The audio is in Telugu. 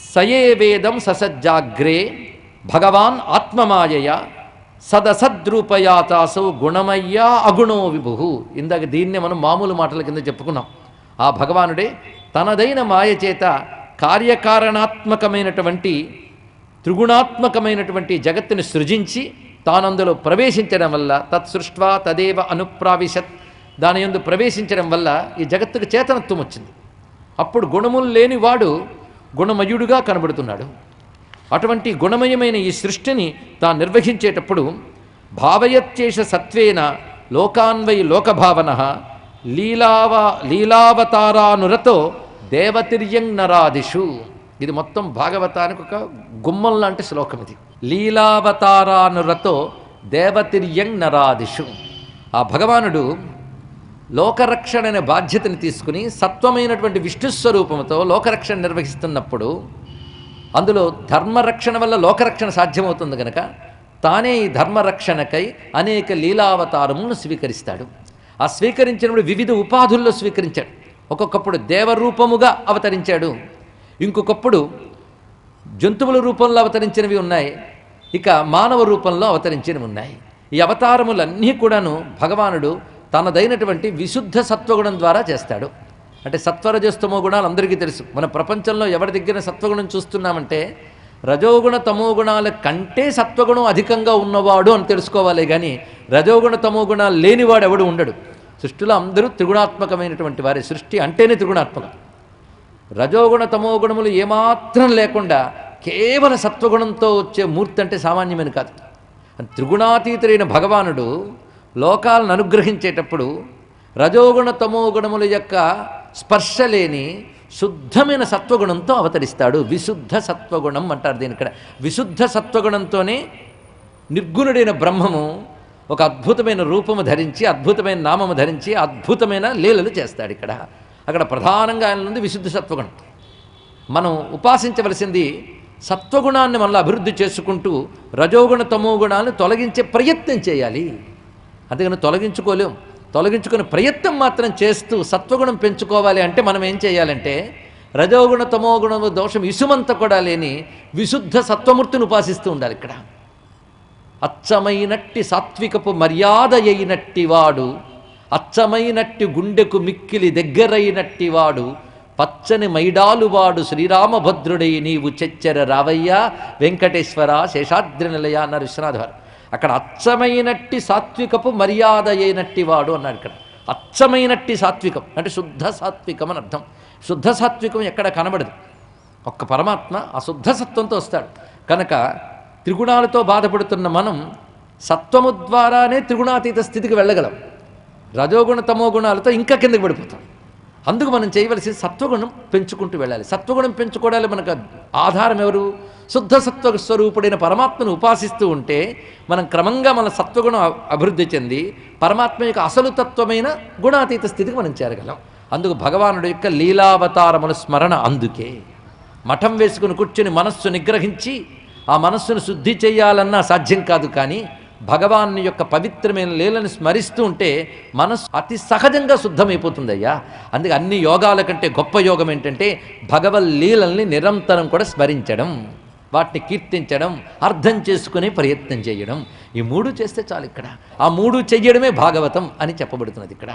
సయే వేదం ససజ్జాగ్రే భగవాన్ ఆత్మమాయయ సదసద్రూపయాతాసౌ గుణమయ్యా అగుణో విభు. ఇందాక దీన్నే మనం మామూలు మాటల కింద చెప్పుకున్నాం. ఆ భగవానుడే తనదైన మాయ చేత కార్యకారణాత్మకమైనటువంటి త్రిగుణాత్మకమైనటువంటి జగత్తుని సృజించి తానందులో ప్రవేశించడం వల్ల తత్సృష్ట్వా తదేవ అనుప్రావిశత్, దాని యందు ప్రవేశించడం వల్ల ఈ జగత్తుకు చేతనత్వం వచ్చింది. అప్పుడు గుణములు లేనివాడు గుణమయుడుగా కనబడుతున్నాడు. అటువంటి గుణమయమైన ఈ సృష్టిని తాను నిర్వహించేటప్పుడు భావయత్యేష సత్వేన లోకాన్వై లోకభావన లీలావతారానురతో దేవతిర్యంగ్ నరాదిషు. ఇది మొత్తం భాగవతానికి ఒక గుమ్మం లాంటి శ్లోకం ఇది. లీలావతారానురతో దేవతిర్యంగ్ నరాదిషు. ఆ భగవానుడు లోకరక్షణ అనే బాధ్యతని తీసుకుని సత్వమైనటువంటి విష్ణుస్వరూపంతో లోకరక్షణ నిర్వహిస్తున్నప్పుడు అందులో ధర్మరక్షణ వల్ల లోకరక్షణ సాధ్యమవుతుంది కనుక తానే ఈ ధర్మరక్షణకై అనేక లీలావతారములను స్వీకరిస్తాడు. ఆ స్వీకరించినప్పుడు వివిధ ఉపాధుల్లో స్వీకరించాడు. ఒక్కొక్కప్పుడు దేవరూపముగా అవతరించాడు, ఇంకొకప్పుడు జంతువుల రూపంలో అవతరించినవి ఉన్నాయి, ఇక మానవ రూపంలో అవతరించినవి ఉన్నాయి. ఈ అవతారములన్నీ కూడాను భగవానుడు తనదైనటువంటి విశుద్ధ సత్వగుణం ద్వారా చేస్తాడు. అంటే సత్వరజస్తమో గుణాలు అందరికీ తెలుసు. మన ప్రపంచంలో ఎవరి దగ్గర సత్వగుణం చూస్తున్నామంటే రజోగుణ తమో గుణాల కంటే సత్వగుణం అధికంగా ఉన్నవాడు అని తెలుసుకోవాలి, కానీ రజోగుణ తమో గుణాలు లేనివాడు ఎవడు ఉండడు. సృష్టిలో అందరూ త్రిగుణాత్మకమైనటువంటి వారి. సృష్టి అంటేనే త్రిగుణాత్మకం. రజోగుణ తమో గుణములు ఏమాత్రం లేకుండా కేవల సత్వగుణంతో వచ్చే మూర్తి అంటే సామాన్యమైన కాదు. త్రిగుణాతీతుడైన భగవానుడు లోకాలను అనుగ్రహించేటప్పుడు రజోగుణ తమో గుణముల యొక్క స్పర్శ లేని శుద్ధమైన సత్వగుణంతో అవతరిస్తాడు. విశుద్ధ సత్వగుణం అంటారు దీని. ఇక్కడ విశుద్ధ సత్వగుణంతోనే నిర్గుణుడైన బ్రహ్మము ఒక అద్భుతమైన రూపము ధరించి అద్భుతమైన నామము ధరించి అద్భుతమైన లీలలు చేస్తాడు. అక్కడ ప్రధానంగా ఆయన ఉంది విశుద్ధ సత్వగుణం. మనం ఉపాసించవలసింది సత్వగుణాన్ని మనలో అభివృద్ధి చేసుకుంటూ రజోగుణ తమో గుణాలను తొలగించే ప్రయత్నం చేయాలి. అందుకని తొలగించుకోలేం. తొలగించుకునే ప్రయత్నం మాత్రం చేస్తూ సత్వగుణం పెంచుకోవాలి అంటే మనం ఏం చేయాలంటే రజోగుణ తమో గుణము దోషం ఇసుమంత కూడా లేని విశుద్ధ సత్వమూర్తిని ఉపాసిస్తూ ఉండాలి. ఇక్కడ అచ్చమైనట్టి సాత్వికపు మర్యాద అయినట్టి వాడు, అచ్చమైనట్టి గుండెకు మిక్కిలి దగ్గరైనట్టి వాడు, పచ్చని మైడాలు వాడు శ్రీరామభద్రుడై నీవు చెచ్చెర రావయ్యా వెంకటేశ్వర శేషాద్రి నిలయ అన్నారు విశ్వనాథ్ వారు. అక్కడ అచ్చమైనట్టి సాత్వికపు మర్యాద అయినట్టి వాడు అన్నాడు. ఇక్కడ అచ్చమైనట్టి సాత్వికం అంటే శుద్ధ సాత్వికం అని అర్థం. శుద్ధ సాత్వికం ఎక్కడ కనబడదు. ఒక్క పరమాత్మ ఆ శుద్ధ సత్వంతో వస్తాడు. కనుక త్రిగుణాలతో బాధపడుతున్న మనం సత్వము ద్వారానే త్రిగుణాతీత స్థితికి వెళ్ళగలం. రజోగుణ తమో గుణాలతో ఇంకా కిందకి పడిపోతాం. అందుకు మనం చేయవలసి సత్వగుణం పెంచుకుంటూ వెళ్ళాలి. సత్వగుణం పెంచుకోవడానికి మనకు ఆధారం ఎవరు? శుద్ధ సత్వ స్వరూపుడైన పరమాత్మను ఉపాసిస్తూ ఉంటే మనం క్రమంగా మన సత్వగుణం అభివృద్ధి చెంది పరమాత్మ యొక్క అసలు తత్వమైన గుణాతీత స్థితికి మనం చేరగలం. అందుకు భగవానుడి యొక్క లీలావతారముల స్మరణ. అందుకే మఠం వేసుకుని కూర్చుని మనస్సు నిగ్రహించి ఆ మనస్సును శుద్ధి చేయాలన్నా సాధ్యం కాదు, కానీ భగవాన్ యొక్క పవిత్రమైన లీలను స్మరిస్తూ ఉంటే మనస్సు అతి సహజంగా శుద్ధమైపోతుందయ్యా. అందుకే అన్ని యోగాల కంటే గొప్ప యోగం ఏంటంటే భగవల్లీలల్ని నిరంతరం కూడా స్మరించడం, వాటిని కీర్తించడం, అర్థం చేసుకునే ప్రయత్నం చేయడం. ఈ మూడు చేస్తే చాలు. ఇక్కడ ఆ మూడు చెయ్యడమే భాగవతం అని చెప్పబడుతున్నది ఇక్కడ.